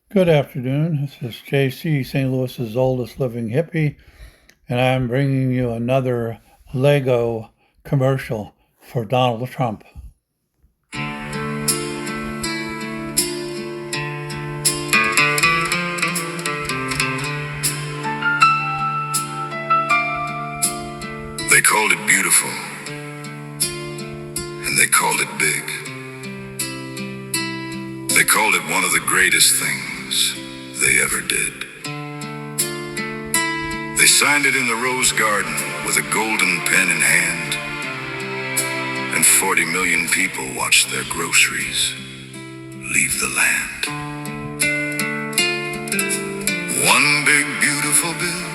Good afternoon. This is JC, St. Louis's oldest living hippie, and I'm bringing you another Lego commercial for Donald Trump. They called it beautiful, and they called it big. They called it one of the greatest things they ever did. They signed it in the Rose Garden with a golden pen in hand, and 40 million people watched their groceries leave the land. One big beautiful bill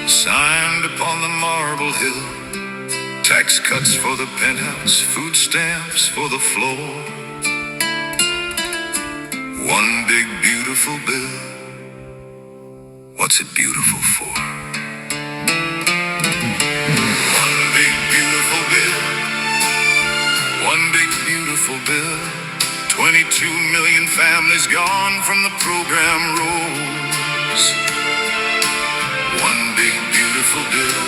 signed upon the marble hill. Tax cuts for the penthouse, food stamps for the floor. One big beautiful bill. What's it beautiful for? One big beautiful bill. One big beautiful bill. 22 million families gone from the program rolls. One big beautiful bill.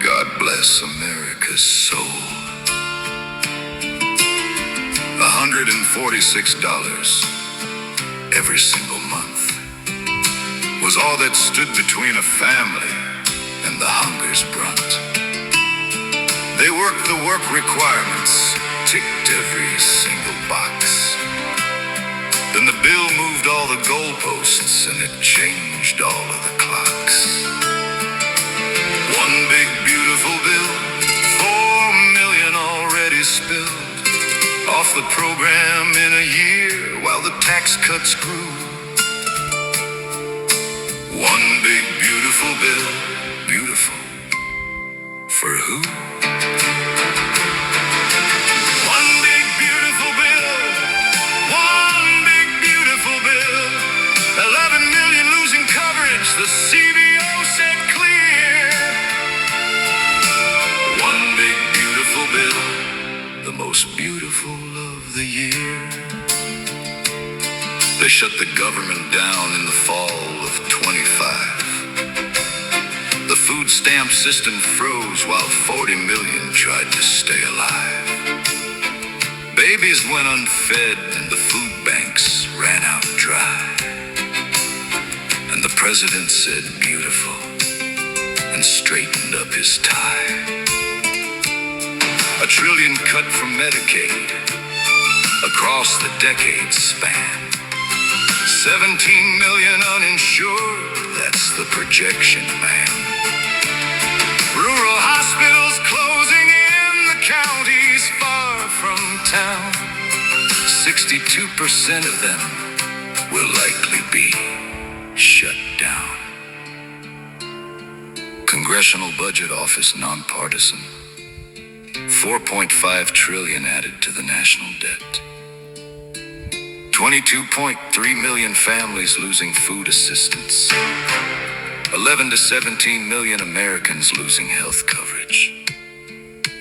God bless America's soul. $146 every single month was all that stood between a family and the hunger's brunt. They worked the work requirements, ticked every single box. Then the bill moved all the goalposts and it changed all of the clocks. One big beautiful bill, 4 million already spilled off the program in a year while the tax cuts grew. One big beautiful bill, beautiful for who? One big beautiful bill, one big beautiful bill. 11 million losing coverage, the CBO said clear. One big beautiful bill, the most beautiful of the year. They shut the government down in the fall of 25. The food stamp system froze while 40 million tried to stay alive. Babies went unfed and the food banks ran out dry. And the president said beautiful and straightened up his tie. $1 trillion cut from Medicaid across the decade span. 17 million uninsured, that's the projection, man. Rural hospitals closing in the counties far from town. 62% of them will likely be shut down. Congressional Budget Office nonpartisan. 4.5 trillion added to the national debt. 22.3 million families losing food assistance. 11 to 17 million Americans losing health coverage.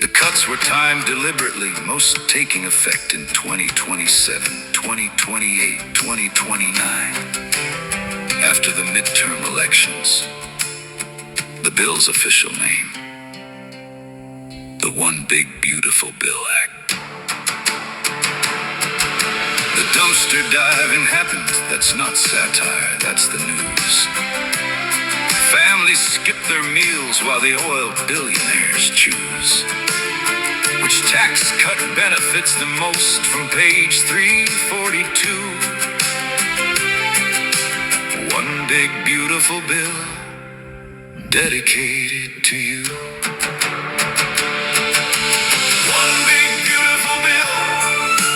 The cuts were timed deliberately, most taking effect in 2027, 2028, 2029. After the midterm elections. The bill's official name: the One Big Beautiful Bill Act. The dumpster diving happened, that's not satire, that's the news. Families skip their meals while the oil billionaires choose. Which tax cut benefits the most from page 342? One big beautiful bill dedicated to you. One big beautiful bill,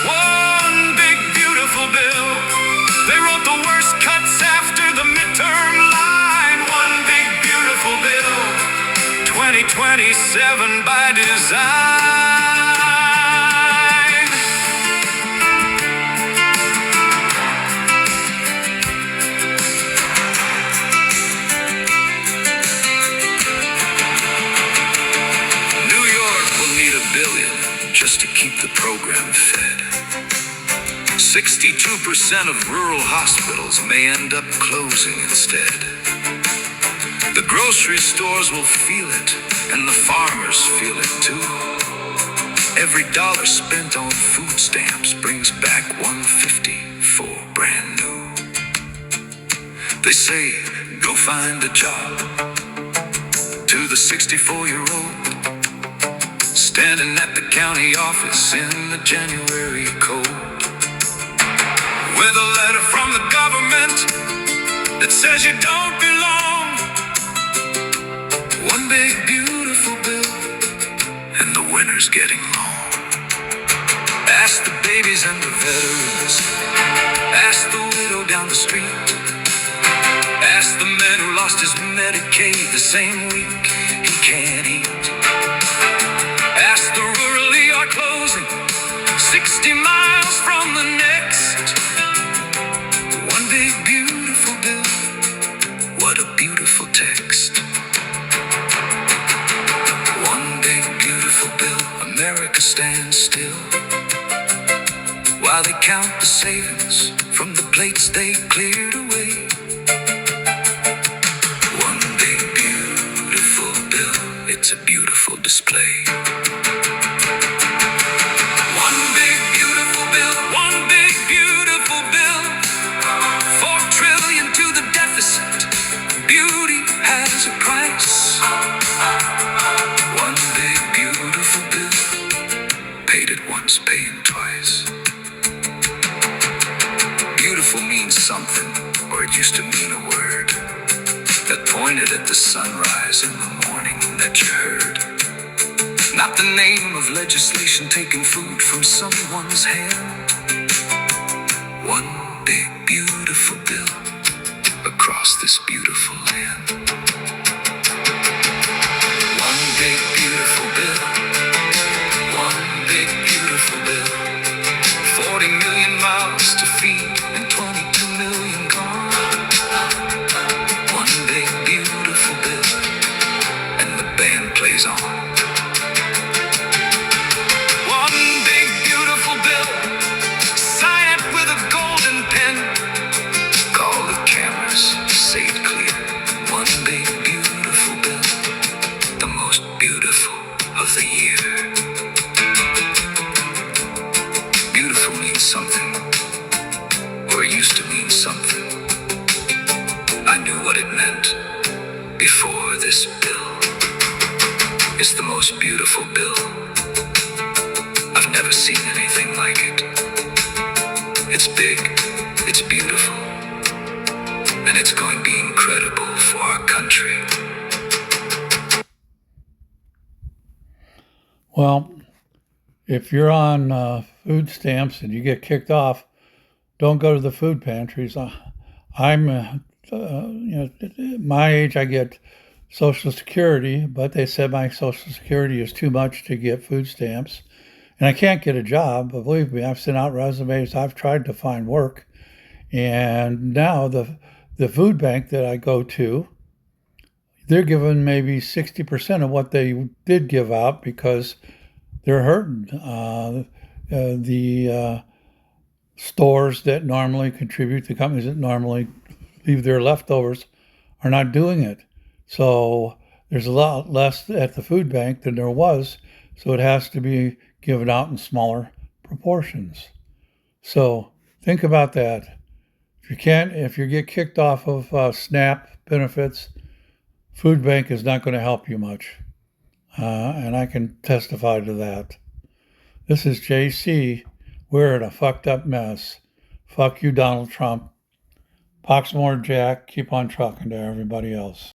one big beautiful bill. They wrote the worst cuts after the midterm line. One big beautiful bill, 2027 by design. Just to keep the program fed. 62% of rural hospitals may end up closing instead. The grocery stores will feel it, and the farmers feel it too. Every dollar spent on food stamps brings back $1.50 for brand new. They say, go find a job. To the 64-year-old standing at the county office in the January cold, with a letter from the government that says you don't belong. One big beautiful bill, and the winter's getting long. Ask the babies and the veterans, ask the widow down the street, ask the man who lost his Medicaid the same week he can't eat. Ask the rural ER closing 60 miles from the next. One big beautiful bill, what a beautiful text. One big beautiful bill, America stands still while they count the savings from the plates they cleared away. One big beautiful bill, it's a beautiful display. One big beautiful bill, one big beautiful bill. 4 trillion to the deficit, beauty has a price. One big beautiful bill, paid it once, paying twice. Beautiful means something, or it used to mean a word that pointed at the sunrise in the morning that you heard. Not the name of legislation taking food from someone's hand. One big beautiful bill across this beautiful land. One big beautiful bill. One big beautiful bill. 40 million mouths to feed and 22 million gone. One big beautiful bill, and the band plays on. One big beautiful bill, sign it with a golden pen. Call the cameras, say it clear. One big beautiful bill, the most beautiful of the year. Beautiful means something, or it used to mean something. I knew what it meant before this bill. It's the most beautiful bill. I've never seen anything like it. It's big, it's beautiful, and it's going to be incredible for our country. Well, if you're on food stamps and you get kicked off, don't go to the food pantries. My age, I get Social Security, but they said my Social Security is too much to get food stamps. And I can't get a job. But believe me, I've sent out resumes. I've tried to find work. And now the food bank that I go to, they're giving maybe 60% of what they did give out because they're hurting. The stores that normally contribute, the companies that normally leave their leftovers, are not doing it. So there's a lot less at the food bank than there was. So it has to be given out in smaller proportions. So think about that. If you get kicked off of SNAP benefits, food bank is not going to help you much. And I can testify to that. This is JC. We're in a fucked up mess. Fuck you, Donald Trump. Poxmore Jack. Keep on trucking to everybody else.